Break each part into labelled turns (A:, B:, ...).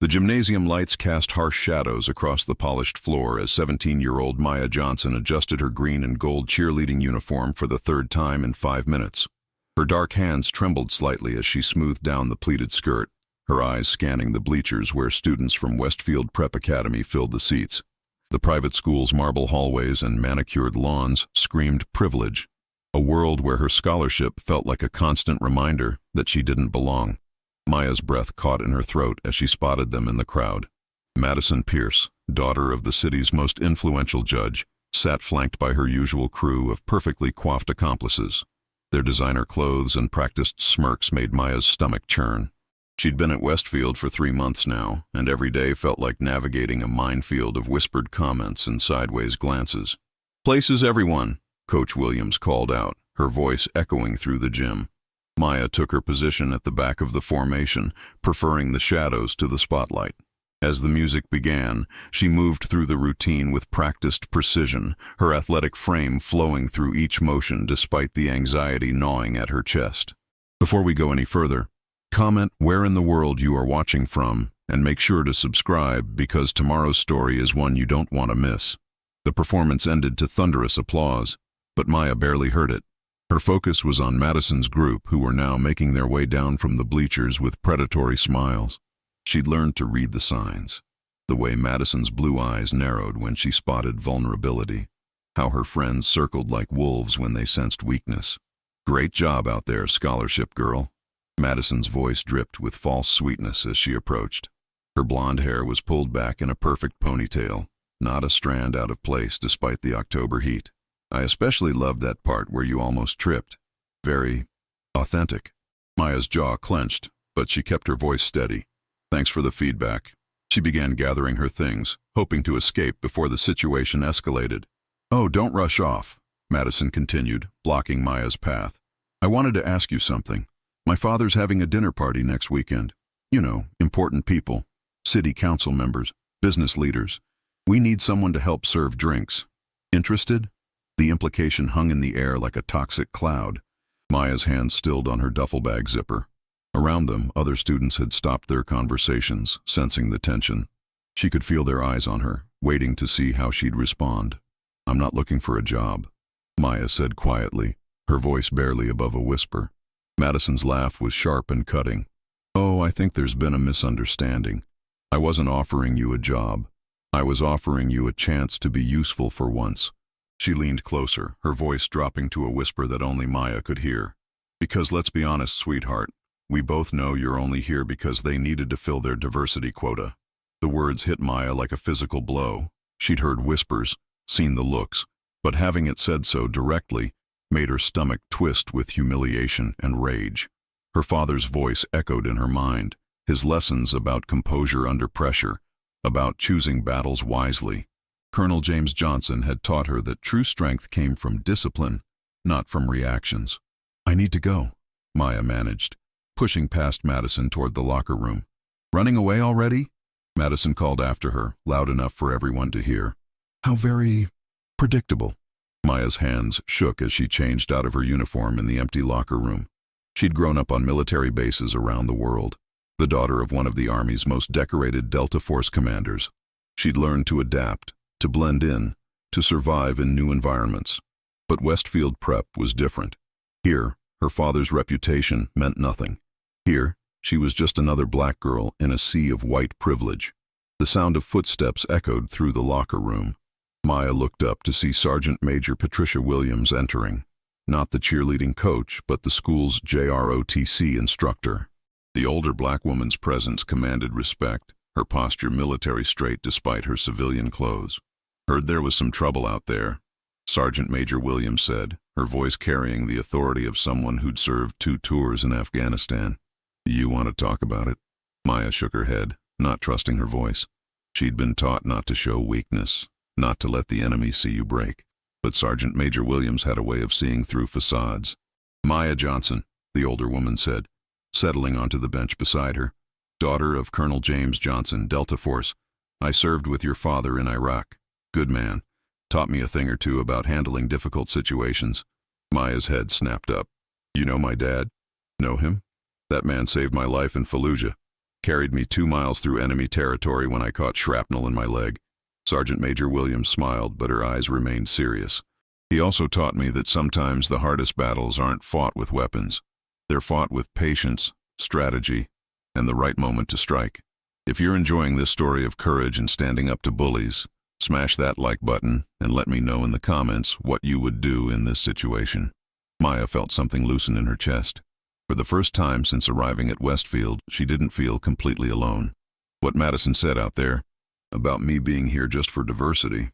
A: The gymnasium lights cast harsh shadows across the polished floor as 17-year-old Maya Johnson adjusted her green and gold cheerleading uniform for the third time in 5 minutes. Her dark hands trembled slightly as she smoothed down the pleated skirt, her eyes scanning the bleachers where students from Westfield Prep Academy filled the seats. The private school's marble hallways and manicured lawns screamed privilege, a world where her scholarship felt like a constant reminder that she didn't belong. Maya's breath caught in her throat as she spotted them in the crowd. Madison Pierce, daughter of the city's most influential judge, sat flanked by her usual crew of perfectly coiffed accomplices. Their designer clothes and practiced smirks made Maya's stomach churn. She'd been at Westfield for 3 months now, and every day felt like navigating a minefield of whispered comments and sideways glances. "Places everyone," Coach Williams called out, her voice echoing through the gym. Maya took her position at the back of the formation, preferring the shadows to the spotlight. As the music began, she moved through the routine with practiced precision, her athletic frame flowing through each motion despite the anxiety gnawing at her chest. Before we go any further, comment where in the world you are watching from, and make sure to subscribe because tomorrow's story is one you don't want to miss. The performance ended to thunderous applause, but Maya barely heard it. Her focus was on Madison's group, who were now making their way down from the bleachers with predatory smiles. She'd learned to read the signs, the way Madison's blue eyes narrowed when she spotted vulnerability, how her friends circled like wolves when they sensed weakness. "Great job out there, scholarship girl." Madison's voice dripped with false sweetness as she approached. Her blonde hair was pulled back in a perfect ponytail, not a strand out of place despite the October heat. "I especially loved that part where you almost tripped. Very authentic." Maya's jaw clenched, but she kept her voice steady. "Thanks for the feedback." She began gathering her things, hoping to escape before the situation escalated. "Oh, don't rush off," Madison continued, blocking Maya's path. "I wanted to ask you something. My father's having a dinner party next weekend. You know, important people, city council members, business leaders. We need someone to help serve drinks. Interested?" The implication hung in the air like a toxic cloud. Maya's hand stilled on her duffel bag zipper. Around them, other students had stopped their conversations, sensing the tension. She could feel their eyes on her, waiting to see how she'd respond. "I'm not looking for a job," Maya said quietly, her voice barely above a whisper. Madison's laugh was sharp and cutting. "Oh, I think there's been a misunderstanding. I wasn't offering you a job. I was offering you a chance to be useful for once." She leaned closer, her voice dropping to a whisper that only Maya could hear. "Because let's be honest, sweetheart, we both know you're only here because they needed to fill their diversity quota." The words hit Maya like a physical blow. She'd heard whispers, seen the looks, but having it said so directly made her stomach twist with humiliation and rage. Her father's voice echoed in her mind, his lessons about composure under pressure, about choosing battles wisely. Colonel James Johnson had taught her that true strength came from discipline, not from reactions. "I need to go," Maya managed, pushing past Madison toward the locker room. "Running away already?" Madison called after her, loud enough for everyone to hear. "How very predictable." Maya's hands shook as she changed out of her uniform in the empty locker room. She'd grown up on military bases around the world, the daughter of one of the Army's most decorated Delta Force commanders. She'd learned to adapt, to blend in, to survive in new environments. But Westfield Prep was different. Here, her father's reputation meant nothing. Here, she was just another black girl in a sea of white privilege. The sound of footsteps echoed through the locker room. Maya looked up to see Sergeant Major Patricia Williams entering. Not the cheerleading coach, but the school's JROTC instructor. The older black woman's presence commanded respect, her posture military straight despite her civilian clothes. "Heard there was some trouble out there," Sergeant Major Williams said, her voice carrying the authority of someone who'd served 2 tours in Afghanistan. "You want to talk about it?" Maya shook her head, not trusting her voice. She'd been taught not to show weakness, not to let the enemy see you break. But Sergeant Major Williams had a way of seeing through facades. "Maya Johnson," the older woman said, settling onto the bench beside her. "Daughter of Colonel James Johnson, Delta Force. I served with your father in Iraq. Good man. Taught me a thing or two about handling difficult situations." Maya's head snapped up. "You know my dad?" "Know him? That man saved my life in Fallujah." Carried me 2 miles through enemy territory when I caught shrapnel in my leg. Sergeant Major Williams smiled, but her eyes remained serious. He also taught me that sometimes the hardest battles aren't fought with weapons. They're fought with patience, strategy, and the right moment to strike. If you're enjoying this story of courage and standing up to bullies, smash that like button and let me know in the comments what you would do in this situation. Maya felt something loosen in her chest. For the first time since arriving at Westfield, she didn't feel completely alone. What Madison said out there, about me being here just for diversity.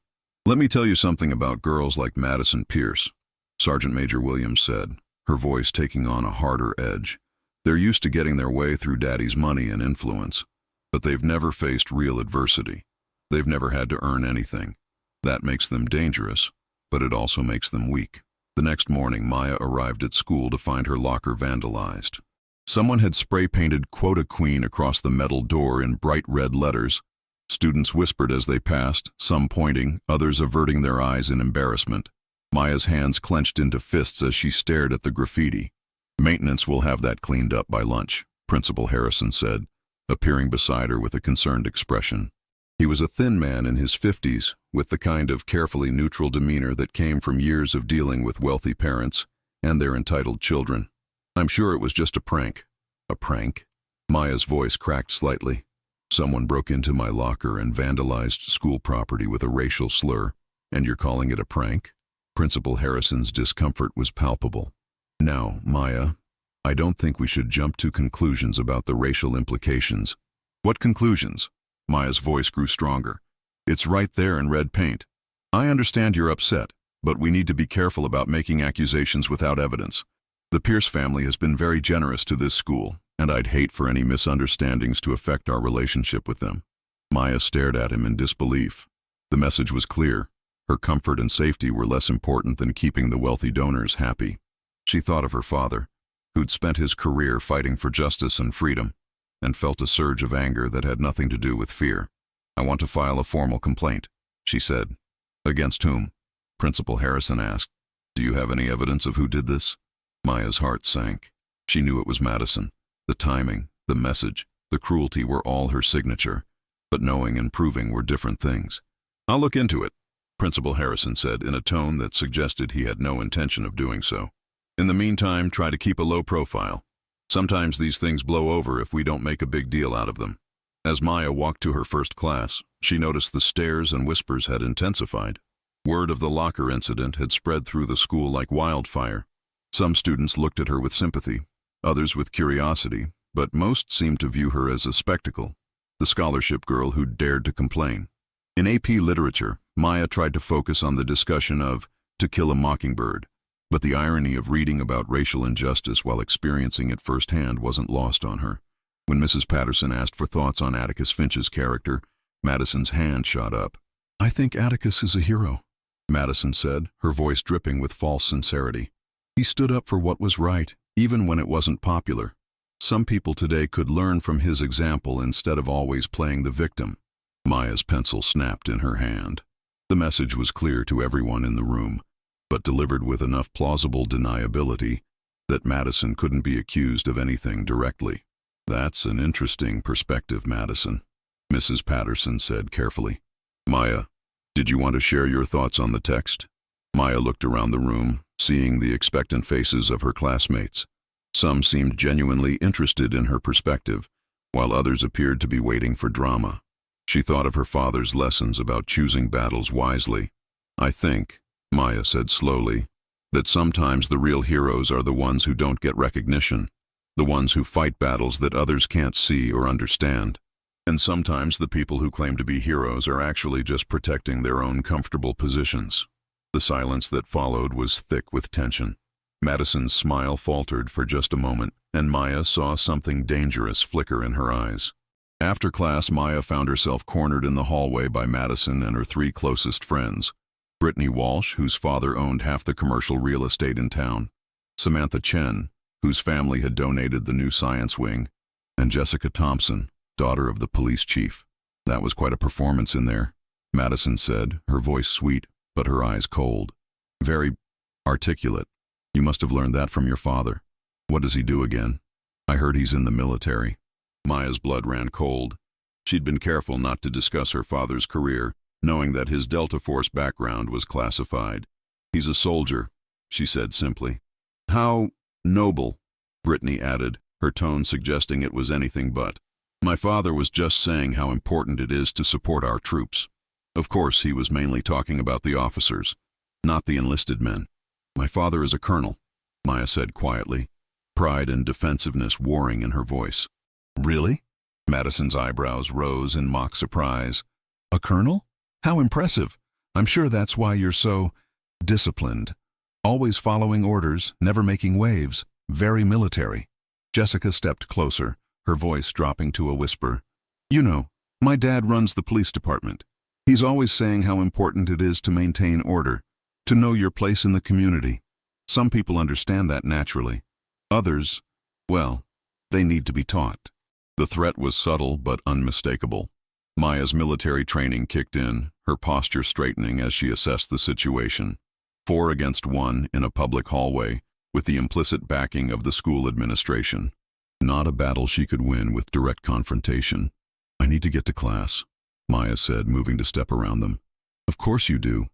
A: Let me tell you something about girls like Madison Pierce, Sergeant Major Williams said, her voice taking on a harder edge. They're used to getting their way through daddy's money and influence, but they've never faced real adversity. They've never had to earn anything. That makes them dangerous, but it also makes them weak. The next morning, Maya arrived at school to find her locker vandalized. Someone had spray-painted "Quota Queen" across the metal door in bright red letters. Students whispered as they passed, some pointing, others averting their eyes in embarrassment. Maya's hands clenched into fists as she stared at the graffiti. "Maintenance will have that cleaned up by lunch," Principal Harrison said, appearing beside her with a concerned expression. He was a thin man in his 50s, with the kind of carefully neutral demeanor that came from years of dealing with wealthy parents and their entitled children. "I'm sure it was just a prank." "A prank?" Maya's voice cracked slightly. "Someone broke into my locker and vandalized school property with a racial slur, and you're calling it a prank?" Principal Harrison's discomfort was palpable. "Now, Maya, I don't think we should jump to conclusions about the racial implications." "What conclusions?" Maya's voice grew stronger. "It's right there in red paint. I understand you're upset, but we need to be careful about making accusations without evidence. The Pierce family has been very generous to this school, and I'd hate for any misunderstandings to affect our relationship with them." Maya stared at him in disbelief. The message was clear. Her comfort and safety were less important than keeping the wealthy donors happy. She thought of her father, who'd spent his career fighting for justice and freedom, and felt a surge of anger that had nothing to do with fear. "I want to file a formal complaint," she said. "Against whom?" Principal Harrison asked. "Do you have any evidence of who did this?" Maya's heart sank. She knew it was Madison. The timing, the message, the cruelty were all her signature, but knowing and proving were different things. "I'll look into it," Principal Harrison said in a tone that suggested he had no intention of doing so. "In the meantime, try to keep a low profile. Sometimes these things blow over if we don't make a big deal out of them." As Maya walked to her first class, she noticed the stares and whispers had intensified. Word of the locker incident had spread through the school like wildfire. Some students looked at her with sympathy, others with curiosity, but most seemed to view her as a spectacle, the scholarship girl who dared to complain. In AP Literature, Maya tried to focus on the discussion of To Kill a Mockingbird, but the irony of reading about racial injustice while experiencing it firsthand wasn't lost on her. When Mrs. Patterson asked for thoughts on Atticus Finch's character, Madison's hand shot up. "I think Atticus is a hero," Madison said, her voice dripping with false sincerity. "He stood up for what was right, even when it wasn't popular. Some people today could learn from his example instead of always playing the victim." Maya's pencil snapped in her hand. The message was clear to everyone in the room, but delivered with enough plausible deniability that Madison couldn't be accused of anything directly. "That's an interesting perspective, Madison," Mrs. Patterson said carefully. "Maya, did you want to share your thoughts on the text?" Maya looked around the room, seeing the expectant faces of her classmates. Some seemed genuinely interested in her perspective, while others appeared to be waiting for drama. She thought of her father's lessons about choosing battles wisely. "I think," Maya said slowly, "that sometimes the real heroes are the ones who don't get recognition, the ones who fight battles that others can't see or understand. And sometimes the people who claim to be heroes are actually just protecting their own comfortable positions." The silence that followed was thick with tension. Madison's smile faltered for just a moment, and Maya saw something dangerous flicker in her eyes. After class, Maya found herself cornered in the hallway by Madison and her 3 closest friends. Brittany Walsh, whose father owned half the commercial real estate in town, Samantha Chen, whose family had donated the new science wing, and Jessica Thompson, daughter of the police chief. "That was quite a performance in there," Madison said, her voice sweet, but her eyes cold. "Very articulate. You must have learned that from your father. What does he do again?" "I heard he's in the military." Maya's blood ran cold. She'd been careful not to discuss her father's career, knowing that his Delta Force background was classified. "He's a soldier," she said simply. "How noble," Brittany added, her tone suggesting it was anything but. "My father was just saying how important it is to support our troops." Of course, he was mainly talking about the officers, not the enlisted men. "My father is a colonel," Maya said quietly, pride and defensiveness warring in her voice. "Really?" Madison's eyebrows rose in mock surprise. "A colonel? How impressive. I'm sure that's why you're so disciplined. Always following orders, never making waves. Very military." Jessica stepped closer, her voice dropping to a whisper. "You know, my dad runs the police department. He's always saying how important it is to maintain order, to know your place in the community. Some people understand that naturally. Others, well, they need to be taught." The threat was subtle but unmistakable. Maya's military training kicked in, her posture straightening as she assessed the situation. 4 against 1 in a public hallway, with the implicit backing of the school administration. Not a battle she could win with direct confrontation. "I need to get to class," Maya said, moving to step around them. "Of course you do,"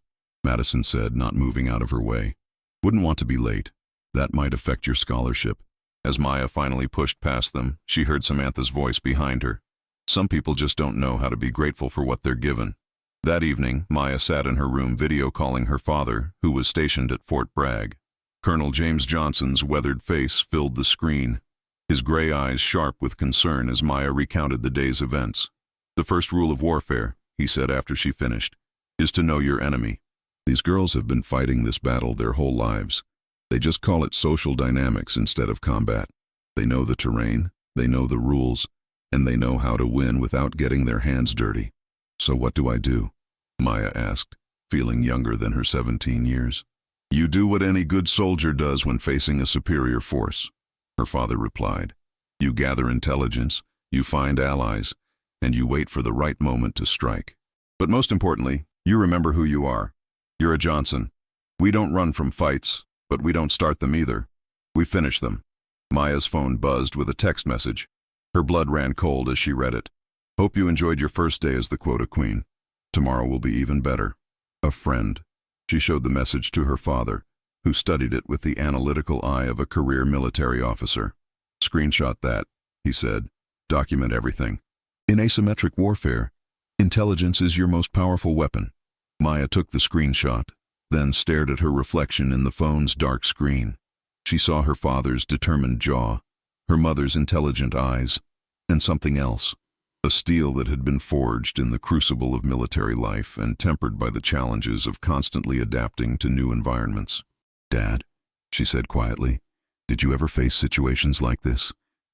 A: Madison said, not moving out of her way. "Wouldn't want to be late. That might affect your scholarship." As Maya finally pushed past them, she heard Samantha's voice behind her. "Some people just don't know how to be grateful for what they're given." That evening, Maya sat in her room video calling her father, who was stationed at Fort Bragg. Colonel James Johnson's weathered face filled the screen, his gray eyes sharp with concern as Maya recounted the day's events. "The first rule of warfare," he said after she finished, "is to know your enemy. These girls have been fighting this battle their whole lives. They just call it social dynamics instead of combat. They know the terrain, they know the rules, and they know how to win without getting their hands dirty." "So what do I do?" Maya asked, feeling younger than her 17 years. "You do what any good soldier does when facing a superior force," her father replied. "You gather intelligence, you find allies, and you wait for the right moment to strike. But most importantly, you remember who you are. You're a Johnson. We don't run from fights, but we don't start them either. We finish them." Maya's phone buzzed with a text message. Her blood ran cold as she read it. "Hope you enjoyed your first day as the quota queen. Tomorrow will be even better. A friend." She showed the message to her father, who studied it with the analytical eye of a career military officer. "Screenshot that," he said. "Document everything. In asymmetric warfare, intelligence is your most powerful weapon." Maya took the screenshot, then stared at her reflection in the phone's dark screen. She saw her father's determined jaw, her mother's intelligent eyes, and something else. A steel that had been forged in the crucible of military life and tempered by the challenges of constantly adapting to new environments. "Dad," she said quietly, "did you ever face situations like this?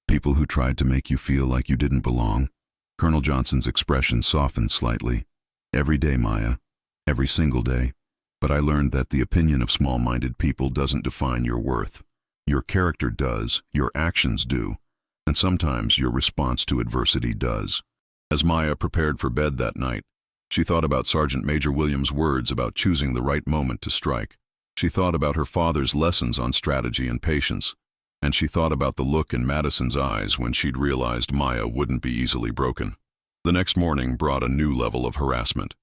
A: People who tried to make you feel like you didn't belong?" Colonel Johnson's expression softened slightly. "Every day, Maya. Every single day. But I learned that the opinion of small-minded people doesn't define your worth. Your character does, your actions do, and sometimes your response to adversity does." As Maya prepared for bed that night, she thought about Sergeant Major Williams' words about choosing the right moment to strike. She thought about her father's lessons on strategy and patience, and she thought about the look in Madison's eyes when she'd realized Maya wouldn't be easily broken. The next morning brought a new level of harassment.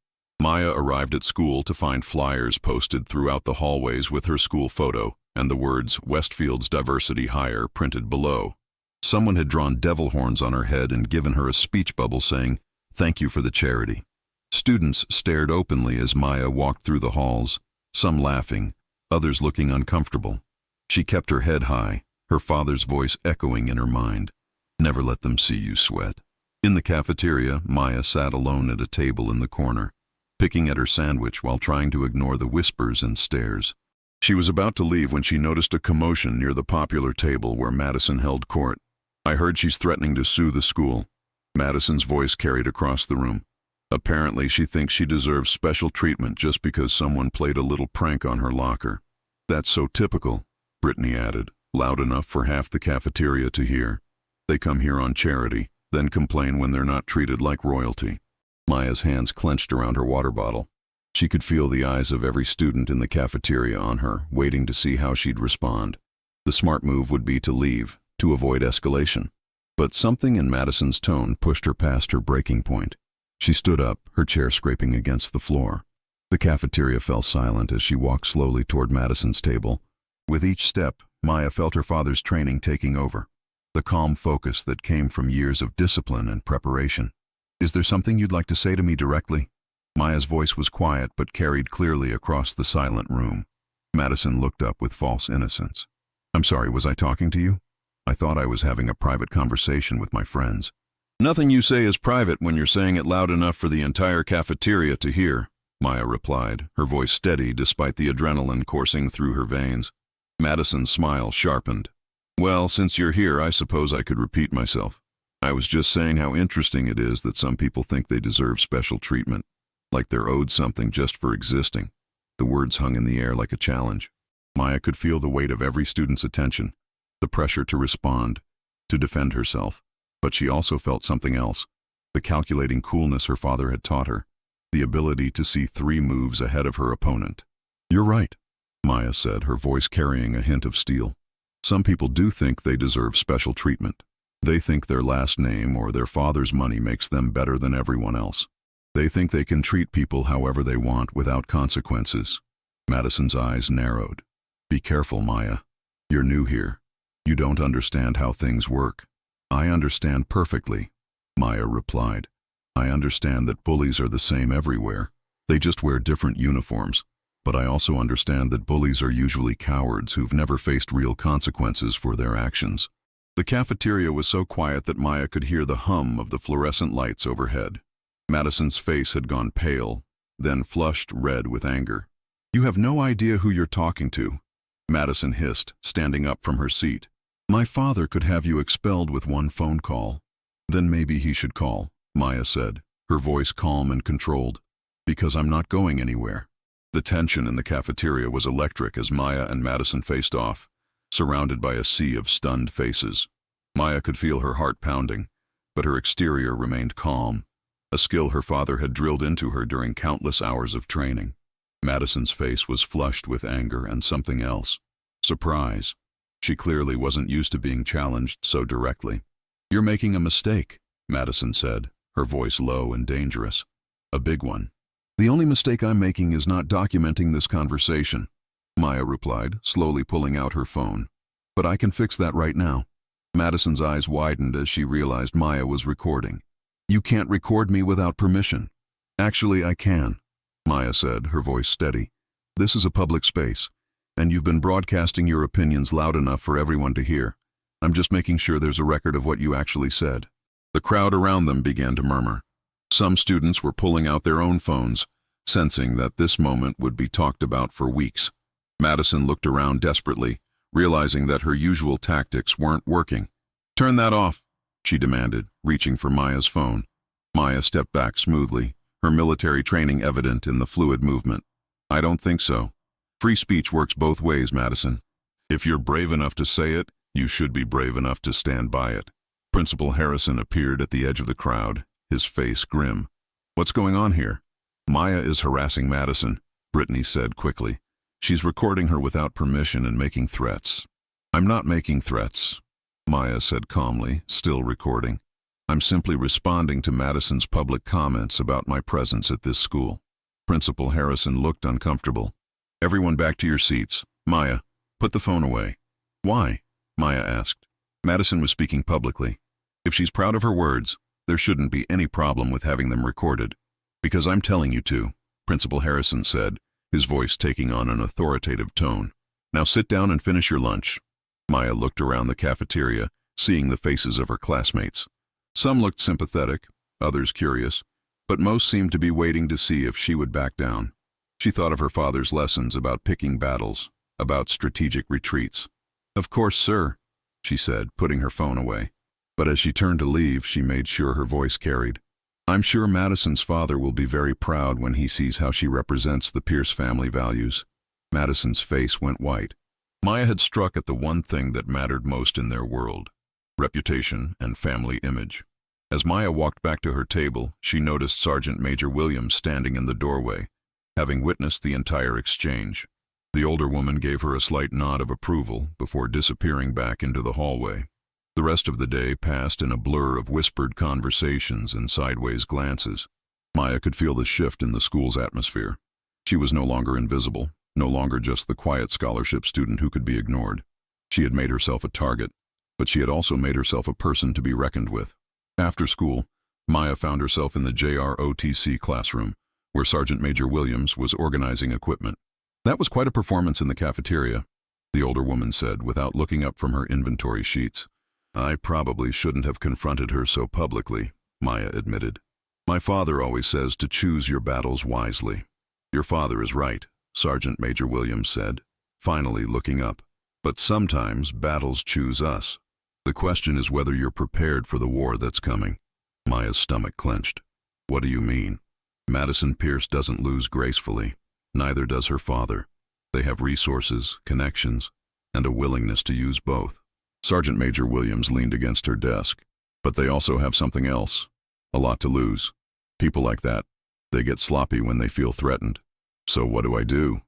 A: Maya arrived at school to find flyers posted throughout the hallways with her school photo and the words "Westfield's Diversity Hire" printed below. Someone had drawn devil horns on her head and given her a speech bubble saying, "Thank you for the charity." Students stared openly as Maya walked through the halls, some laughing, others looking uncomfortable. She kept her head high, her father's voice echoing in her mind. "Never let them see you sweat." In the cafeteria, Maya sat alone at a table in the corner, picking at her sandwich while trying to ignore the whispers and stares. She was about to leave when she noticed a commotion near the popular table where Madison held court. "I heard she's threatening to sue the school," Madison's voice carried across the room. "Apparently she thinks she deserves special treatment just because someone played a little prank on her locker." "That's so typical," Brittany added, loud enough for half the cafeteria to hear. "They come here on charity, then complain when they're not treated like royalty." Maya's hands clenched around her water bottle. She could feel the eyes of every student in the cafeteria on her, waiting to see how she'd respond. The smart move would be to leave, to avoid escalation. But something in Madison's tone pushed her past her breaking point. She stood up, her chair scraping against the floor. The cafeteria fell silent as she walked slowly toward Madison's table. With each step, Maya felt her father's training taking over, the calm focus that came from years of discipline and preparation. "Is there something you'd like to say to me directly?" Maya's voice was quiet but carried clearly across the silent room. Madison looked up with false innocence. "I'm sorry, was I talking to you? I thought I was having a private conversation with my friends." "Nothing you say is private when you're saying it loud enough for the entire cafeteria to hear," Maya replied, her voice steady despite the adrenaline coursing through her veins. Madison's smile sharpened. "Well, since you're here, I suppose I could repeat myself. I was just saying how interesting it is that some people think they deserve special treatment, like they're owed something just for existing." The words hung in the air like a challenge. Maya could feel the weight of every student's attention, the pressure to respond, to defend herself. But she also felt something else, the calculating coolness her father had taught her, the ability to see 3 moves ahead of her opponent. "You're right," Maya said, her voice carrying a hint of steel. "Some people do think they deserve special treatment. They think their last name or their father's money makes them better than everyone else. They think they can treat people however they want without consequences." Madison's eyes narrowed. "Be careful, Maya. You're new here. You don't understand how things work." "I understand perfectly," Maya replied. "I understand that bullies are the same everywhere. They just wear different uniforms. But I also understand that bullies are usually cowards who've never faced real consequences for their actions." The cafeteria was so quiet that Maya could hear the hum of the fluorescent lights overhead. Madison's face had gone pale, then flushed red with anger. "You have no idea who you're talking to," Madison hissed, standing up from her seat. "My father could have you expelled with 1 phone call." "Then maybe he should call," Maya said, her voice calm and controlled. "Because I'm not going anywhere." The tension in the cafeteria was electric as Maya and Madison faced off, surrounded by a sea of stunned faces. Maya could feel her heart pounding, but her exterior remained calm, a skill her father had drilled into her during countless hours of training. Madison's face was flushed with anger and something else. Surprise. She clearly wasn't used to being challenged so directly. "You're making a mistake," Madison said, her voice low and dangerous. "A big one." "The only mistake I'm making is not documenting this conversation," Maya replied, slowly pulling out her phone. "But I can fix that right now." Madison's eyes widened as she realized Maya was recording. "You can't record me without permission." "Actually, I can," Maya said, her voice steady. "This is a public space, and you've been broadcasting your opinions loud enough for everyone to hear. I'm just making sure there's a record of what you actually said." The crowd around them began to murmur. Some students were pulling out their own phones, sensing that this moment would be talked about for weeks. Madison looked around desperately, realizing that her usual tactics weren't working. "Turn that off," she demanded, reaching for Maya's phone. Maya stepped back smoothly, her military training evident in the fluid movement. "I don't think so. Free speech works both ways, Madison. If you're brave enough to say it, you should be brave enough to stand by it." Principal Harrison appeared at the edge of the crowd, his face grim. "What's going on here?" "Maya is harassing Madison," Brittany said quickly. "She's recording her without permission and making threats." "I'm not making threats," Maya said calmly, still recording. "I'm simply responding to Madison's public comments about my presence at this school." Principal Harrison looked uncomfortable. "Everyone back to your seats. Maya, put the phone away." "Why?" Maya asked. Madison was speaking publicly. "If she's proud of her words, there shouldn't be any problem with having them recorded." "Because I'm telling you to," Principal Harrison said, his voice taking on an authoritative tone. "Now sit down and finish your lunch." Maya looked around the cafeteria, seeing the faces of her classmates. Some looked sympathetic, others curious, but most seemed to be waiting to see if she would back down. She thought of her father's lessons about picking battles, about strategic retreats. "Of course, sir," she said, putting her phone away. But as she turned to leave, she made sure her voice carried. "I'm sure Madison's father will be very proud when he sees how she represents the Pierce family values." Madison's face went white. Maya had struck at the one thing that mattered most in their world: reputation and family image. As Maya walked back to her table, she noticed Sergeant Major Williams standing in the doorway, having witnessed the entire exchange. The older woman gave her a slight nod of approval before disappearing back into the hallway. The rest of the day passed in a blur of whispered conversations and sideways glances. Maya could feel the shift in the school's atmosphere. She was no longer invisible, no longer just the quiet scholarship student who could be ignored. She had made herself a target, but she had also made herself a person to be reckoned with. After school, Maya found herself in the JROTC classroom, where Sergeant Major Williams was organizing equipment. "That was quite a performance in the cafeteria," the older woman said without looking up from her inventory sheets. "I probably shouldn't have confronted her so publicly," Maya admitted. "My father always says to choose your battles wisely." "Your father is right," Sergeant Major Williams said, finally looking up. "But sometimes battles choose us. The question is whether you're prepared for the war that's coming." Maya's stomach clenched. "What do you mean?" "Madison Pierce doesn't lose gracefully. Neither does her father. They have resources, connections, and a willingness to use both." Sergeant Major Williams leaned against her desk. "But they also have something else. A lot to lose. People like that, they get sloppy when they feel threatened. So what do?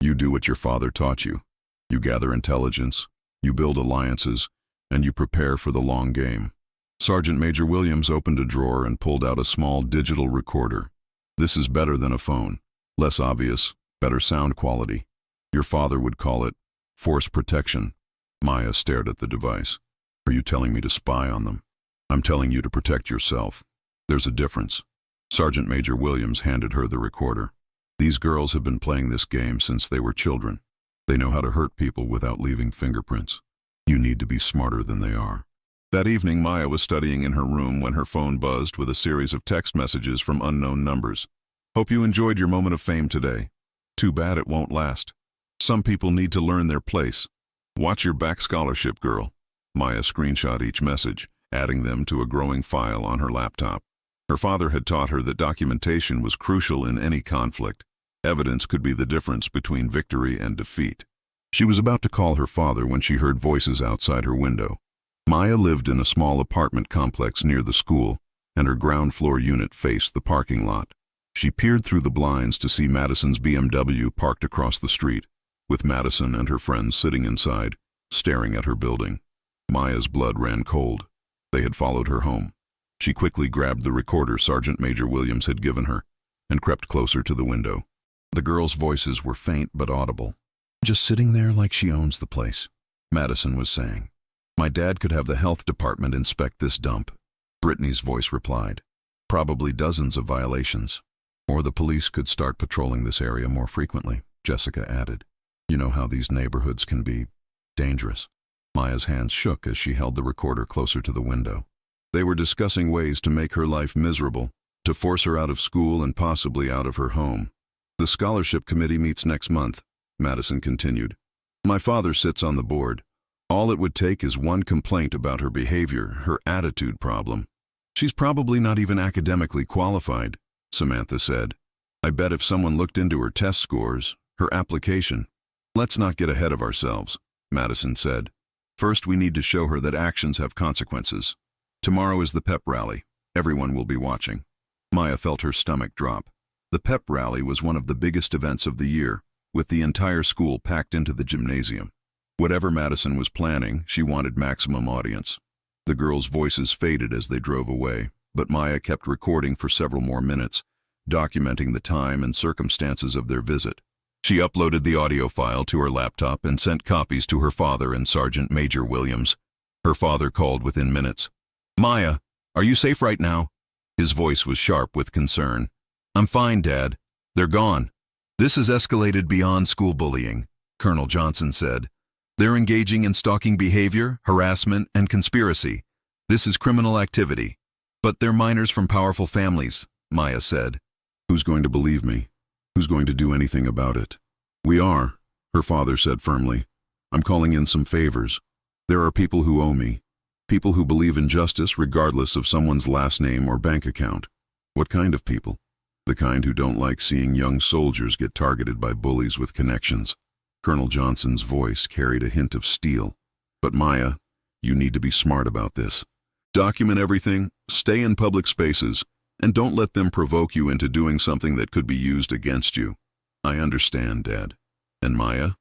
A: You do what your father taught you. You gather intelligence, you build alliances, and you prepare for the long game." Sergeant Major Williams opened a drawer and pulled out a small digital recorder. "This is better than a phone. Less obvious, better sound quality. Your father would call it force protection." Maya stared at the device. "Are you telling me to spy on them?" "I'm telling you to protect yourself. There's a difference." Sergeant Major Williams handed her the recorder. "These girls have been playing this game since they were children. They know how to hurt people without leaving fingerprints. You need to be smarter than they are." That evening, Maya was studying in her room when her phone buzzed with a series of text messages from unknown numbers. "Hope you enjoyed your moment of fame today. Too bad it won't last. Some people need to learn their place. Watch your back, scholarship girl." Maya screenshot each message, adding them to a growing file on her laptop. Her father had taught her that documentation was crucial in any conflict. Evidence could be the difference between victory and defeat. She was about to call her father when she heard voices outside her window. Maya lived in a small apartment complex near the school, and her ground floor unit faced the parking lot. She peered through the blinds to see Madison's BMW parked across the street, with Madison and her friends sitting inside, staring at her building. Maya's blood ran cold. They had followed her home. She quickly grabbed the recorder Sergeant Major Williams had given her and crept closer to the window. The girls' voices were faint but audible. "Just sitting there like she owns the place," Madison was saying. "My dad could have the health department inspect this dump." Brittany's voice replied. "Probably dozens of violations. Or the police could start patrolling this area more frequently," Jessica added. "You know how these neighborhoods can be dangerous." Maya's hands shook as she held the recorder closer to the window. They were discussing ways to make her life miserable, to force her out of school and possibly out of her home. "The scholarship committee meets next month," Madison continued. "My father sits on the board. All it would take is one complaint about her behavior, her attitude problem." "She's probably not even academically qualified," Samantha said. "I bet if someone looked into her test scores, her application." "Let's not get ahead of ourselves," Madison said. "First, we need to show her that actions have consequences. Tomorrow is the pep rally. Everyone will be watching." Maya felt her stomach drop. The pep rally was one of the biggest events of the year, with the entire school packed into the gymnasium. Whatever Madison was planning, she wanted maximum audience. The girls' voices faded as they drove away, but Maya kept recording for several more minutes, documenting the time and circumstances of their visit. She uploaded the audio file to her laptop and sent copies to her father and Sergeant Major Williams. Her father called within minutes. "Maya, are you safe right now?" His voice was sharp with concern. "I'm fine, Dad. They're gone." "This has escalated beyond school bullying," Colonel Johnson said. "They're engaging in stalking behavior, harassment, and conspiracy. This is criminal activity." "But they're minors from powerful families," Maya said. "Who's going to believe me? Who's going to do anything about it?" "We are," her father said firmly. "I'm calling in some favors. There are people who owe me. People who believe in justice regardless of someone's last name or bank account." "What kind of people?" "The kind who don't like seeing young soldiers get targeted by bullies with connections." Colonel Johnson's voice carried a hint of steel. "But Maya, you need to be smart about this. Document everything, stay in public spaces, and don't let them provoke you into doing something that could be used against you." "I understand, Dad. And Maya,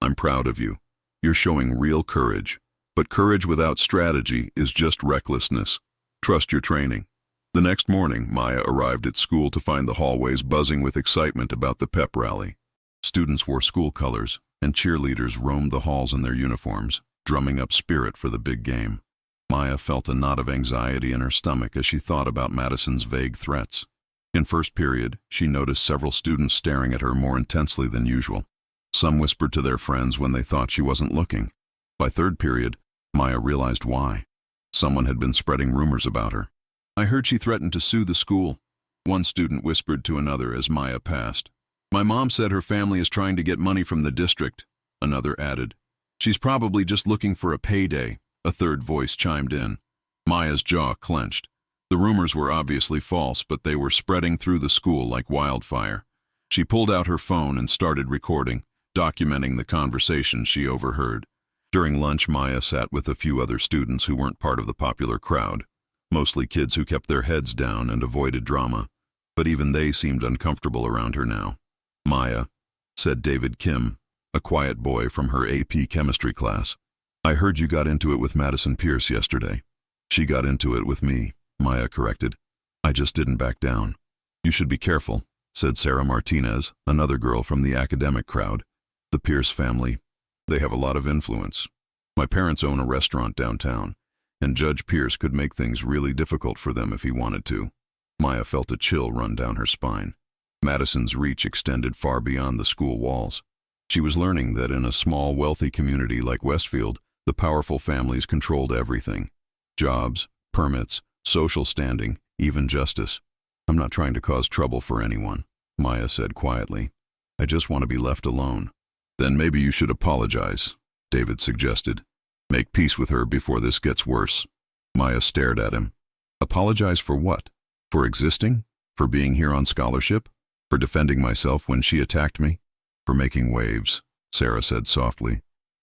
A: I'm proud of you. You're showing real courage. But courage without strategy is just recklessness. Trust your training. The next morning, Maya arrived at school to find the hallways buzzing with excitement about the pep rally. Students wore school colors, and cheerleaders roamed the halls in their uniforms, drumming up spirit for the big game. Maya felt a knot of anxiety in her stomach as she thought about Madison's vague threats. In first period, she noticed several students staring at her more intensely than usual. Some whispered to their friends when they thought she wasn't looking. By third period, Maya realized why. Someone had been spreading rumors about her. "I heard she threatened to sue the school," one student whispered to another as Maya passed. "My mom said her family is trying to get money from the district," another added. "She's probably just looking for a payday," a third voice chimed in. Maya's jaw clenched. The rumors were obviously false, but they were spreading through the school like wildfire. She pulled out her phone and started recording, documenting the conversation she overheard. During lunch, Maya sat with a few other students who weren't part of the popular crowd, mostly kids who kept their heads down and avoided drama, but even they seemed uncomfortable around her now. "Maya," said David Kim, a quiet boy from her AP chemistry class, "I heard you got into it with Madison Pierce yesterday." "She got into it with me," Maya corrected. "I just didn't back down." "You should be careful," said Sarah Martinez, another girl from the academic crowd. "The Pierce family, they have a lot of influence. My parents own a restaurant downtown, and Judge Pierce could make things really difficult for them if he wanted to." Maya felt a chill run down her spine. Madison's reach extended far beyond the school walls. She was learning that in a small, wealthy community like Westfield, the powerful families controlled everything. Jobs, permits, social standing, even justice. "I'm not trying to cause trouble for anyone," Maya said quietly. "I just want to be left alone." "Then maybe you should apologize," David suggested. "Make peace with her before this gets worse." Maya stared at him. "Apologize for what? For existing? For being here on scholarship? For defending myself when she attacked me? For making waves," Sarah said softly.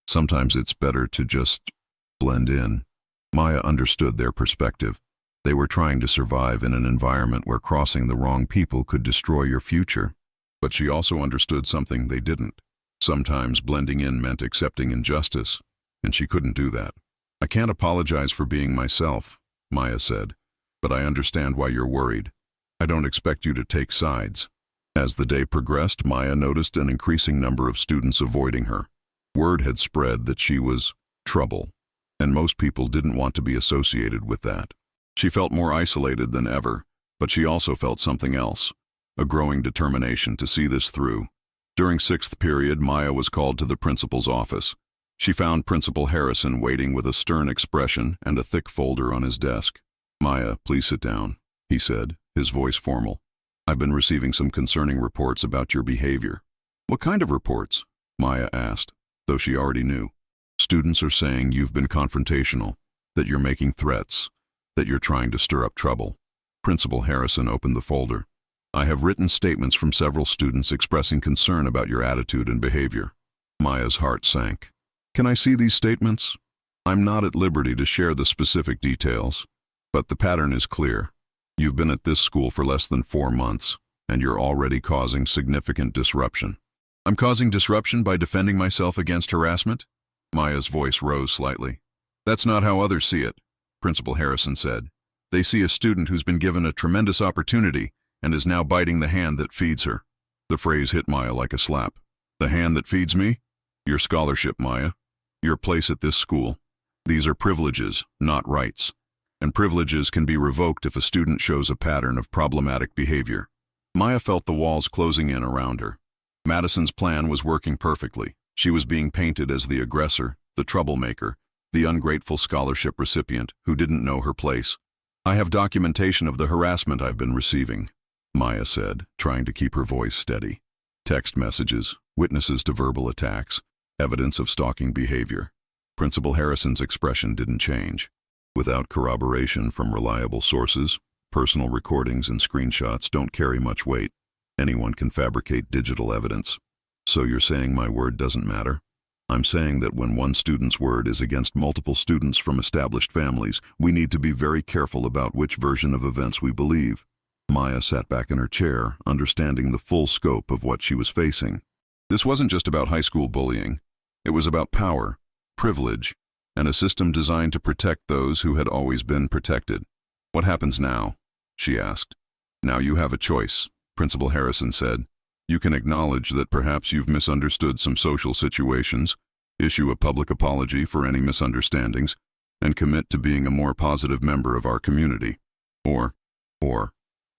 A: "Sometimes it's better to just blend in." Maya understood their perspective. They were trying to survive in an environment where crossing the wrong people could destroy your future. But she also understood something they didn't. Sometimes blending in meant accepting injustice, and she couldn't do that. "I can't apologize for being myself," Maya said, "but I understand why you're worried. I don't expect you to take sides." As the day progressed, Maya noticed an increasing number of students avoiding her. Word had spread that she was trouble, and most people didn't want to be associated with that. She felt more isolated than ever, but she also felt something else, a growing determination to see this through. During sixth period, Maya was called to the principal's office. She found Principal Harrison waiting with a stern expression and a thick folder on his desk. "Maya, please sit down," he said, his voice formal. "I've been receiving some concerning reports about your behavior." "What kind of reports?" Maya asked, though she already knew. "Students are saying you've been confrontational, that you're making threats, that you're trying to stir up trouble." Principal Harrison opened the folder. "I have written statements from several students expressing concern about your attitude and behavior." Maya's heart sank. "Can I see these statements?" "I'm not at liberty to share the specific details, but the pattern is clear. You've been at this school for less than 4 months, and you're already causing significant disruption." "I'm causing disruption by defending myself against harassment?" Maya's voice rose slightly. "That's not how others see it," Principal Harrison said. "They see a student who's been given a tremendous opportunity and is now biting the hand that feeds her." The phrase hit Maya like a slap. "The hand that feeds me?" "Your scholarship, Maya. Your place at this school. These are privileges, not rights. And privileges can be revoked if a student shows a pattern of problematic behavior." Maya felt the walls closing in around her. Madison's plan was working perfectly. She was being painted as the aggressor, the troublemaker, the ungrateful scholarship recipient who didn't know her place. "I have documentation of the harassment I've been receiving," Maya said, trying to keep her voice steady. "Text messages, witnesses to verbal attacks, evidence of stalking behavior." Principal Harrison's expression didn't change. "Without corroboration from reliable sources, personal recordings and screenshots don't carry much weight. Anyone can fabricate digital evidence." "So you're saying my word doesn't matter?" "I'm saying that when one student's word is against multiple students from established families, we need to be very careful about which version of events we believe." Maya sat back in her chair, understanding the full scope of what she was facing. This wasn't just about high school bullying. It was about power, privilege, and a system designed to protect those who had always been protected. "What happens now?" she asked. "Now you have a choice," Principal Harrison said. "You can acknowledge that perhaps you've misunderstood some social situations, issue a public apology for any misunderstandings, and commit to being a more positive member of our community. Or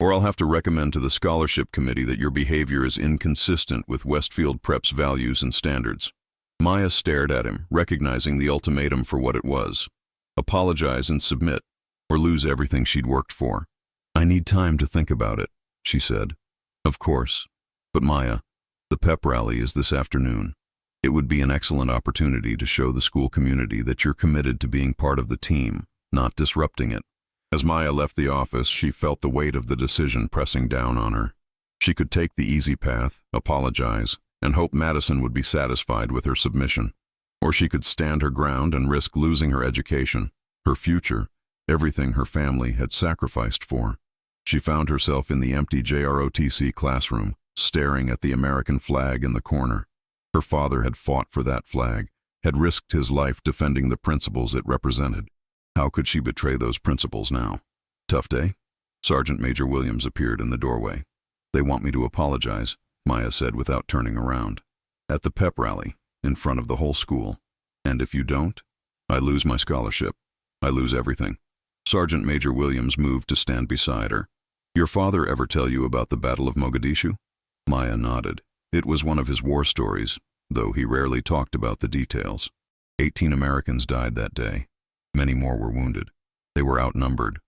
A: I'll have to recommend to the scholarship committee that your behavior is inconsistent with Westfield Prep's values and standards." Maya stared at him, recognizing the ultimatum for what it was. Apologize and submit, or lose everything she'd worked for. "I need time to think about it," she said. "Of course. But Maya, the pep rally is this afternoon. It would be an excellent opportunity to show the school community that you're committed to being part of the team, not disrupting it." As Maya left the office, she felt the weight of the decision pressing down on her. She could take the easy path, apologize, and hope Madison would be satisfied with her submission. Or she could stand her ground and risk losing her education, her future, everything her family had sacrificed for. She found herself in the empty JROTC classroom, staring at the American flag in the corner. Her father had fought for that flag, had risked his life defending the principles it represented. How could she betray those principles now? "Tough day?" Sergeant Major Williams appeared in the doorway. "They want me to apologize," Maya said without turning around. "At the pep rally, in front of the whole school. And if you don't, I lose my scholarship. I lose everything." Sergeant Major Williams moved to stand beside her. "Your father ever tell you about the Battle of Mogadishu?" Maya nodded. It was one of his war stories, though he rarely talked about the details. 18 Americans died that day. Many more were wounded. They were outnumbered,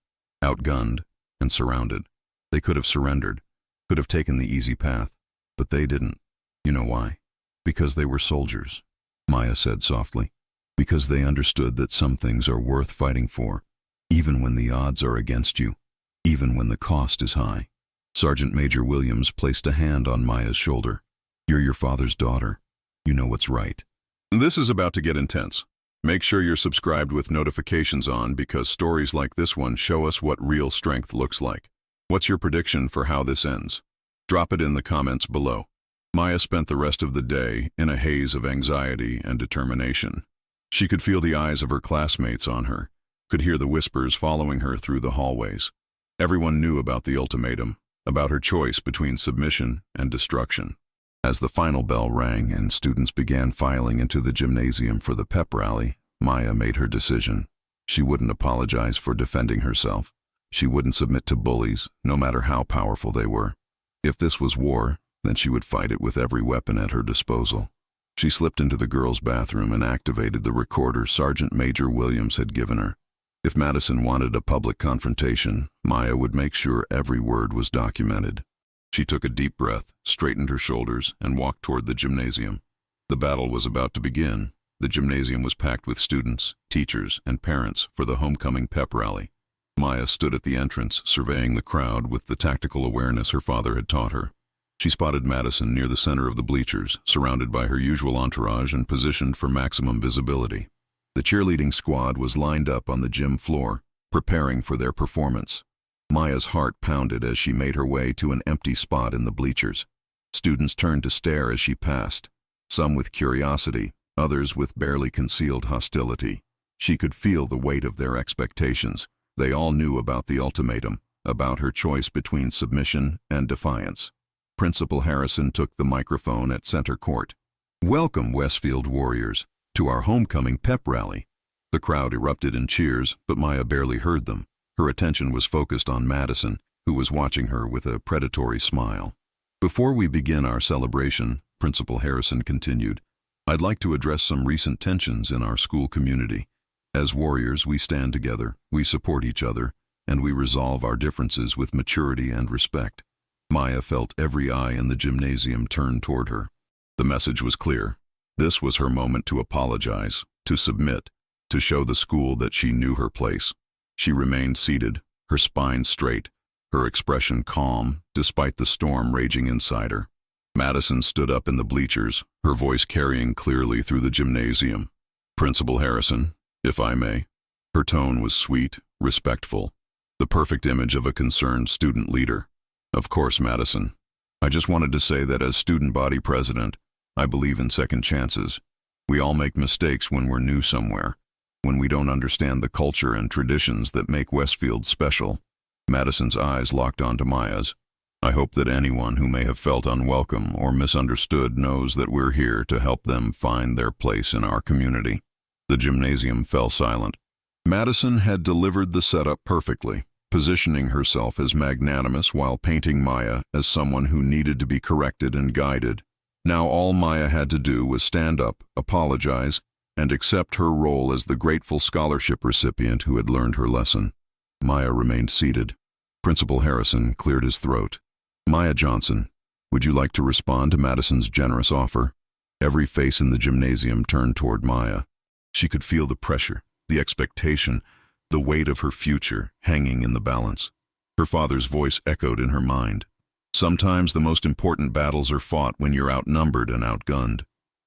A: outgunned, and surrounded. They could have surrendered, could have taken the easy path, but they didn't. You know why? Because they were soldiers, Maya said softly. Because they understood that some things are worth fighting for, even when the odds are against you, even when the cost is high. Sergeant Major Williams placed a hand on Maya's shoulder. "You're your father's daughter. You know what's right." This is about to get intense. Make sure you're subscribed with notifications on, because stories like this one show us what real strength looks like. What's your prediction for how this ends? Drop it in the comments below. Maya spent the rest of the day in a haze of anxiety and determination. She could feel the eyes of her classmates on her, could hear the whispers following her through the hallways. Everyone knew about the ultimatum, about her choice between submission and destruction. As the final bell rang and students began filing into the gymnasium for the pep rally, Maya made her decision. She wouldn't apologize for defending herself. She wouldn't submit to bullies, no matter how powerful they were. If this was war, then she would fight it with every weapon at her disposal. She slipped into the girls' bathroom and activated the recorder Sergeant Major Williams had given her. If Madison wanted a public confrontation, Maya would make sure every word was documented. She took a deep breath, straightened her shoulders, and walked toward the gymnasium. The battle was about to begin. The gymnasium was packed with students, teachers, and parents for the homecoming pep rally. Maya stood at the entrance, surveying the crowd with the tactical awareness her father had taught her. She spotted Madison near the center of the bleachers, surrounded by her usual entourage and positioned for maximum visibility. The cheerleading squad was lined up on the gym floor, preparing for their performance. Maya's heart pounded as she made her way to an empty spot in the bleachers. Students turned to stare as she passed, some with curiosity, others with barely concealed hostility. She could feel the weight of their expectations. They all knew about the ultimatum, about her choice between submission and defiance. Principal Harrison took the microphone at center court. "Welcome, Westfield Warriors, to our homecoming pep rally." The crowd erupted in cheers, but Maya barely heard them. Her attention was focused on Madison, who was watching her with a predatory smile. "Before we begin our celebration," Principal Harrison continued, "I'd like to address some recent tensions in our school community. As warriors, we stand together, we support each other, and we resolve our differences with maturity and respect." Maya felt every eye in the gymnasium turn toward her. The message was clear. This was her moment to apologize, to submit, to show the school that she knew her place. She remained seated, her spine straight, her expression calm, despite the storm raging inside her. Madison stood up in the bleachers, her voice carrying clearly through the gymnasium. "Principal Harrison, if I may." Her tone was sweet, respectful, the perfect image of a concerned student leader. "Of course, Madison. I just wanted to say that as student body president, I believe in second chances. We all make mistakes when we're new somewhere. when we don't understand the culture and traditions that make Westfield special. Madison's eyes locked onto Maya's. I hope that anyone who may have felt unwelcome or misunderstood knows that we're here to help them find their place in our community. The gymnasium fell silent. Madison had delivered the setup perfectly, positioning herself as magnanimous while painting Maya as someone who needed to be corrected and guided. Now all Maya had to do was stand up, apologize, and accept her role as the grateful scholarship recipient who had learned her lesson. Maya remained seated. Principal Harrison cleared his throat. Maya Johnson, would you like to respond to Madison's generous offer? Every face in the gymnasium turned toward Maya. She could feel the pressure, the expectation, the weight of her future hanging in the balance. Her father's voice echoed in her mind. Sometimes the most important battles are fought when you're outnumbered and outgunned.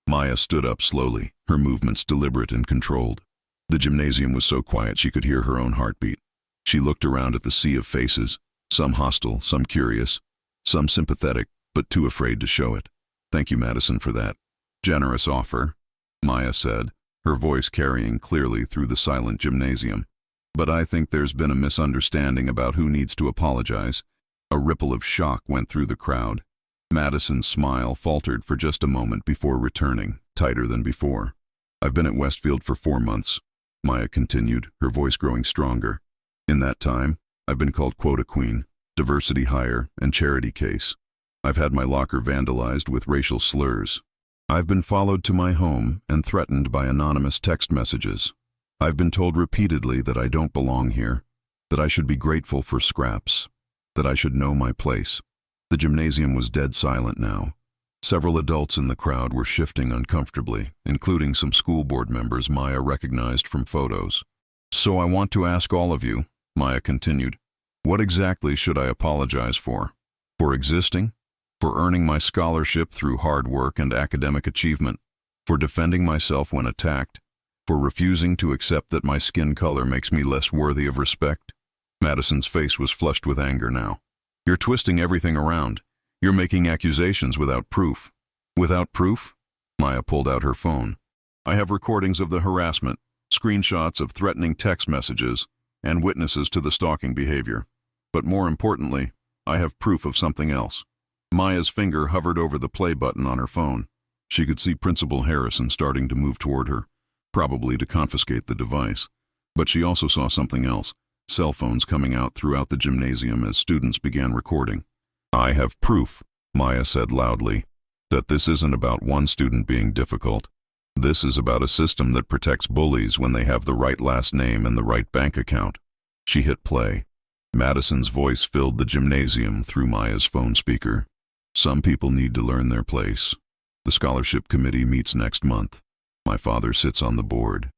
A: Maya stood up slowly, her movements deliberate and controlled. The gymnasium was so quiet she could hear her own heartbeat. She looked around at the sea of faces, some hostile, some curious, some sympathetic, but too afraid to show it. Thank you, Madison, for that generous offer, Maya said, her voice carrying clearly through the silent gymnasium. But I think there's been a misunderstanding about who needs to apologize. A ripple of shock went through the crowd. Madison's smile faltered for just a moment before returning, tighter than before. I've been at Westfield for 4 months, Maya continued, her voice growing stronger. In that time, I've been called quota queen, diversity hire, and charity case. I've had my locker vandalized with racial slurs. I've been followed to my home and threatened by anonymous text messages. I've been told repeatedly that I don't belong here, that I should be grateful for scraps, that I should know my place. The gymnasium was dead silent now. Several adults in the crowd were shifting uncomfortably, including some school board members Maya recognized from photos. So I want to ask all of you, Maya continued, what exactly should I apologize for? For existing? For earning my scholarship through hard work and academic achievement? For defending myself when attacked? For refusing to accept that my skin color makes me less worthy of respect? Madison's face was flushed with anger now. You're twisting everything around. You're making accusations without proof. Without proof? Maya pulled out her phone. I have recordings of the harassment, screenshots of threatening text messages, and witnesses to the stalking behavior. But more importantly, I have proof of something else. Maya's finger hovered over the play button on her phone. She could see Principal Harrison starting to move toward her, probably to confiscate the device. But she also saw something else, cell phones coming out throughout the gymnasium as students began recording. I have proof, Maya said loudly, that this isn't about one student being difficult. This is about a system that protects bullies when they have the right last name and the right bank account. She hit play. Madison's voice filled the gymnasium through Maya's phone speaker. Some people need to learn their place. The scholarship committee meets next month. My father sits on the board.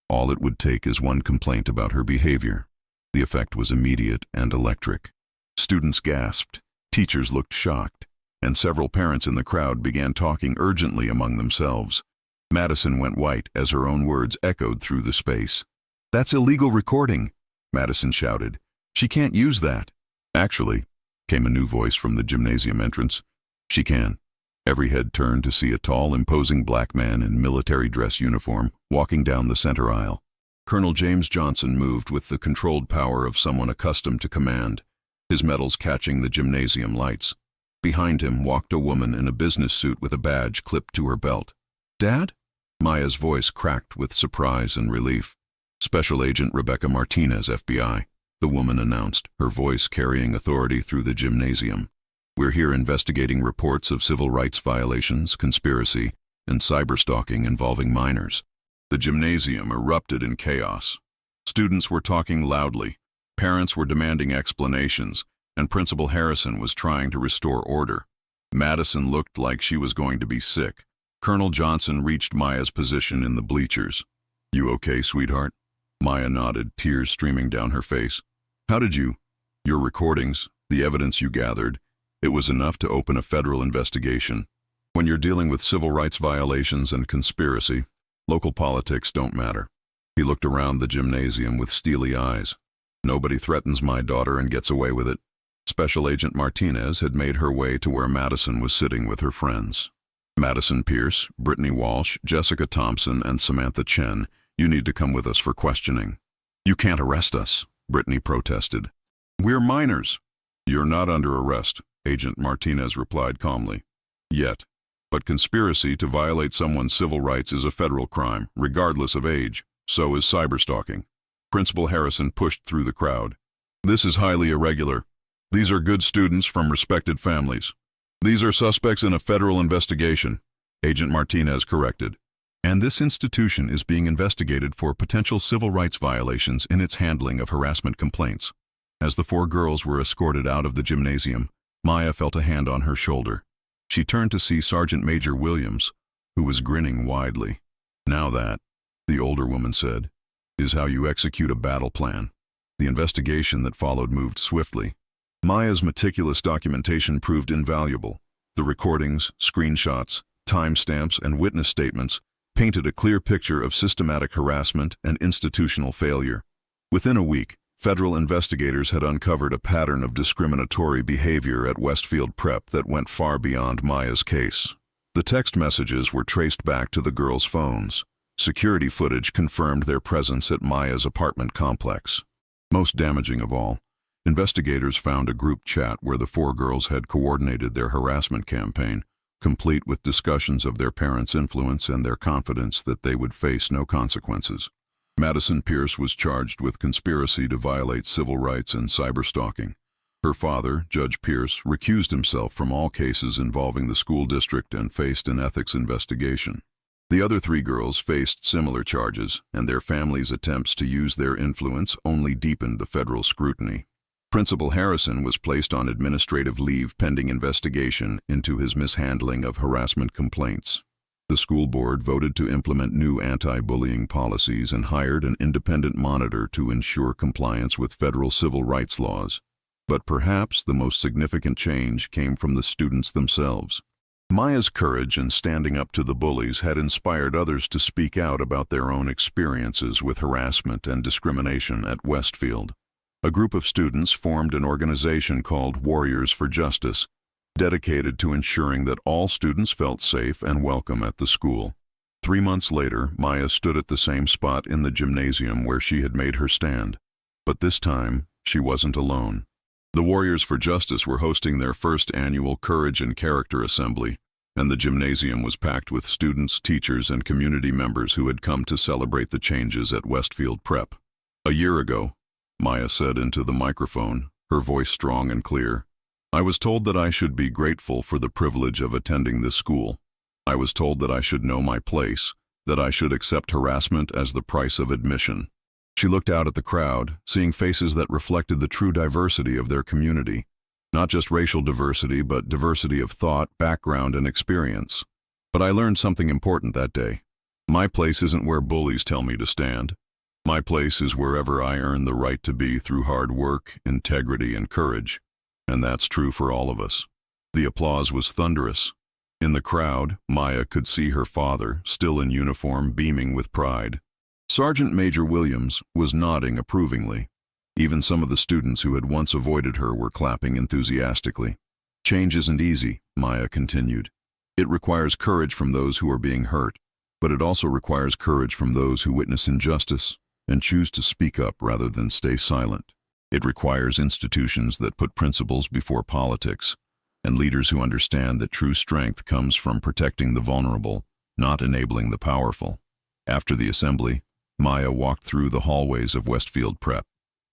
A: All it would take is one complaint about her behavior. The effect was immediate and electric. Students gasped, teachers looked shocked, and several parents in the crowd began talking urgently among themselves. Madison went white as her own words echoed through the space. That's illegal recording, Madison shouted. She can't use that. Actually, came a new voice from the gymnasium entrance. She can. Every head turned to see a tall, imposing black man in military dress uniform walking down the center aisle. Colonel James Johnson moved with the controlled power of someone accustomed to command, his medals catching the gymnasium lights. Behind him walked a woman in a business suit with a badge clipped to her belt. Dad? Maya's voice cracked with surprise and relief. Special Agent Rebecca Martinez, FBI, the woman announced, her voice carrying authority through the gymnasium. We're here investigating reports of civil rights violations, conspiracy, and cyberstalking involving minors. The gymnasium erupted in chaos. Students were talking loudly, parents were demanding explanations, and Principal Harrison was trying to restore order. Madison looked like she was going to be sick. Colonel Johnson reached Maya's position in the bleachers. You okay, sweetheart? Maya nodded, tears streaming down her face. How did you? Your recordings, the evidence you gathered, it was enough to open a federal investigation. When you're dealing with civil rights violations and conspiracy, local politics don't matter. He looked around the gymnasium with steely eyes. Nobody threatens my daughter and gets away with it. Special Agent Martinez had made her way to where Madison was sitting with her friends. Madison Pierce, Brittany Walsh, Jessica Thompson, and Samantha Chen You need to come with us for questioning." "You can't arrest us," Brittany protested. "We're minors." "You're not under arrest," Agent Martinez replied calmly. "Yet. But conspiracy to violate someone's civil rights is a federal crime, regardless of age. So is cyberstalking." Principal Harrison pushed through the crowd. "This is highly irregular. These are good students from respected families. These are suspects in a federal investigation," Agent Martinez corrected. "And this institution is being investigated for potential civil rights violations in its handling of harassment complaints." As the 4 girls were escorted out of the gymnasium, Maya felt a hand on her shoulder. She turned to see Sergeant Major Williams, who was grinning widely. "Now that," the older woman said, "is how you execute a battle plan." The investigation that followed moved swiftly. Maya's meticulous documentation proved invaluable. The recordings, screenshots, timestamps, and witness statements painted a clear picture of systematic harassment and institutional failure. Within a week, federal investigators had uncovered a pattern of discriminatory behavior at Westfield Prep that went far beyond Maya's case. The text messages were traced back to the girls' phones. Security footage confirmed their presence at Maya's apartment complex. Most damaging of all, investigators found a group chat where the 4 girls had coordinated their harassment campaign, complete with discussions of their parents' influence and their confidence that they would face no consequences. Madison Pierce was charged with conspiracy to violate civil rights and cyberstalking. Her father, Judge Pierce, recused himself from all cases involving the school district and faced an ethics investigation. The other 3 girls faced similar charges, and their families' attempts to use their influence only deepened the federal scrutiny. Principal Harrison was placed on administrative leave pending investigation into his mishandling of harassment complaints. The school board voted to implement new anti-bullying policies and hired an independent monitor to ensure compliance with federal civil rights laws. But perhaps the most significant change came from the students themselves. Maya's courage in standing up to the bullies had inspired others to speak out about their own experiences with harassment and discrimination at Westfield. A group of students formed an organization called Warriors for Justice, dedicated to ensuring that all students felt safe and welcome at the school. 3 months later, Maya stood at the same spot in the gymnasium where she had made her stand. But this time, she wasn't alone. The Warriors for Justice were hosting their first annual Courage and Character Assembly, and the gymnasium was packed with students, teachers, and community members who had come to celebrate the changes at Westfield Prep. "A year ago," Maya said into the microphone, her voice strong and clear, "I was told that I should be grateful for the privilege of attending this school. I was told that I should know my place, that I should accept harassment as the price of admission." She looked out at the crowd, seeing faces that reflected the true diversity of their community. Not just racial diversity, but diversity of thought, background, and experience. But I learned something important that day. My place isn't where bullies tell me to stand. My place is wherever I earn the right to be through hard work, integrity, and courage. And that's true for all of us. The applause was thunderous. In the crowd, Maya could see her father, still in uniform, beaming with pride. Sergeant Major Williams was nodding approvingly. Even some of the students who had once avoided her were clapping enthusiastically. "Change isn't easy," Maya continued. "It requires courage from those who are being hurt, but it also requires courage from those who witness injustice and choose to speak up rather than stay silent. It requires institutions that put principles before politics, and leaders who understand that true strength comes from protecting the vulnerable, not enabling the powerful." After the assembly, Maya walked through the hallways of Westfield Prep,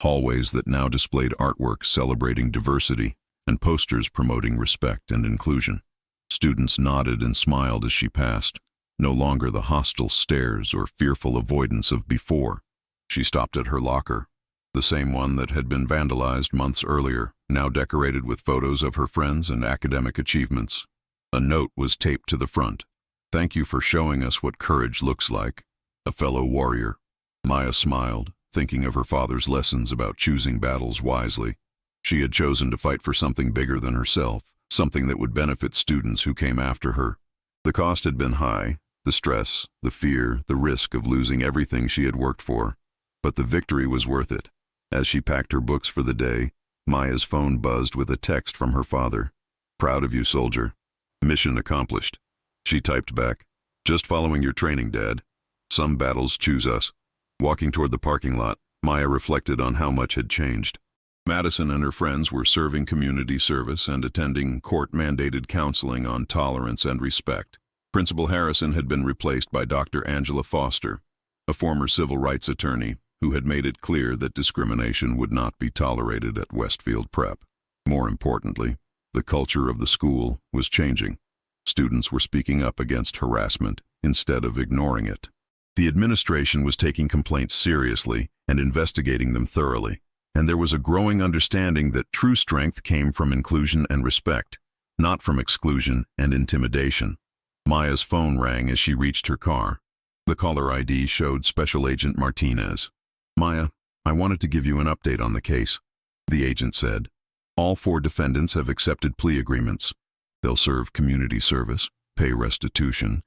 A: hallways that now displayed artwork celebrating diversity and posters promoting respect and inclusion. Students nodded and smiled as she passed, no longer the hostile stares or fearful avoidance of before. She stopped at her locker, the same one that had been vandalized months earlier, now decorated with photos of her friends and academic achievements. A note was taped to the front. "Thank you for showing us what courage looks like, a fellow warrior." Maya smiled, thinking of her father's lessons about choosing battles wisely. She had chosen to fight for something bigger than herself, something that would benefit students who came after her. The cost had been high, the stress, the fear, the risk of losing everything she had worked for. But the victory was worth it. As she packed her books for the day, Maya's phone buzzed with a text from her father. "Proud of you, soldier. Mission accomplished." She typed back, "Just following your training, Dad." Some battles choose us. Walking toward the parking lot, Maya reflected on how much had changed. Madison and her friends were serving community service and attending court-mandated counseling on tolerance and respect. Principal Harrison had been replaced by Dr. Angela Foster, a former civil rights attorney who had made it clear that discrimination would not be tolerated at Westfield Prep. More importantly, the culture of the school was changing. Students were speaking up against harassment instead of ignoring it. The administration was taking complaints seriously and investigating them thoroughly, and there was a growing understanding that true strength came from inclusion and respect, not from exclusion and intimidation. Maya's phone rang as she reached her car. The caller ID showed Special Agent Martinez. "Maya, I wanted to give you an update on the case," the agent said. "All 4 defendants have accepted plea agreements. They'll serve community service, pay restitution,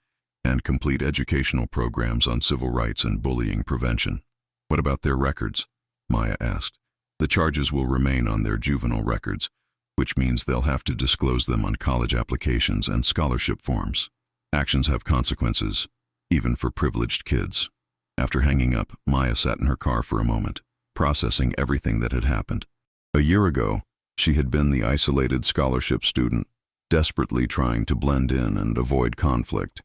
A: and complete educational programs on civil rights and bullying prevention." "What about their records?" Maya asked. "The charges will remain on their juvenile records, which means they'll have to disclose them on college applications and scholarship forms. Actions have consequences, even for privileged kids." After hanging up, Maya sat in her car for a moment, processing everything that had happened. A year ago, she had been the isolated scholarship student, desperately trying to blend in and avoid conflict.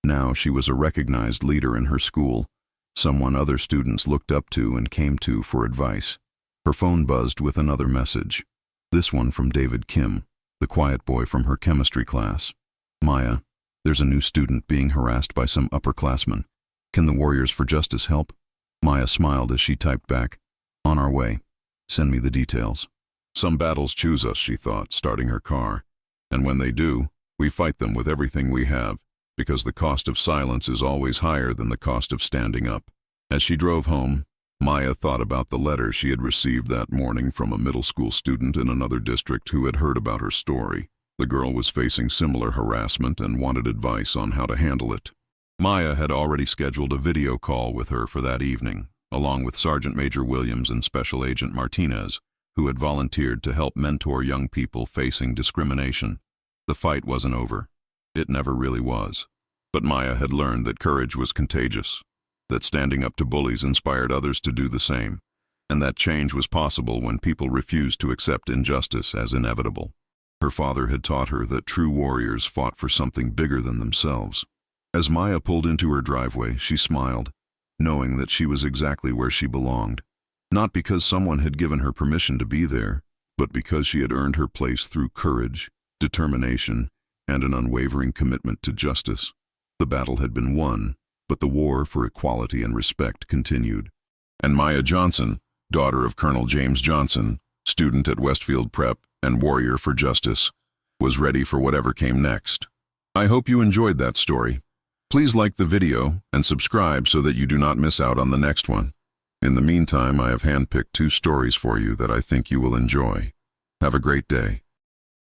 A: Now she was a recognized leader in her school, someone other students looked up to and came to for advice. Her phone buzzed with another message. This one from David Kim, the quiet boy from her chemistry class. "Maya, there's a new student being harassed by some upperclassmen. Can the Warriors for Justice help?" Maya smiled as she typed back, "On our way. Send me the details." Some battles choose us, she thought, starting her car. And when they do, we fight them with everything we have, because the cost of silence is always higher than the cost of standing up. As she drove home, Maya thought about the letter she had received that morning from a middle school student in another district who had heard about her story. The girl was facing similar harassment and wanted advice on how to handle it. Maya had already scheduled a video call with her for that evening, along with Sergeant Major Williams and Special Agent Martinez, who had volunteered to help mentor young people facing discrimination. The fight wasn't over. It never really was. But Maya had learned that courage was contagious, that standing up to bullies inspired others to do the same, and that change was possible when people refused to accept injustice as inevitable. Her father had taught her that true warriors fought for something bigger than themselves. As Maya pulled into her driveway, she smiled, knowing that she was exactly where she belonged. Not because someone had given her permission to be there, but because she had earned her place through courage, determination, and an unwavering commitment to justice. The battle had been won, but the war for equality and respect continued. And Maya Johnson, daughter of Colonel James Johnson, student at Westfield Prep and warrior for justice, was ready for whatever came next. I hope you enjoyed that story. Please like the video and subscribe so that you do not miss out on the next one. In the meantime, I have handpicked 2 stories for you that I think you will enjoy. Have a great day.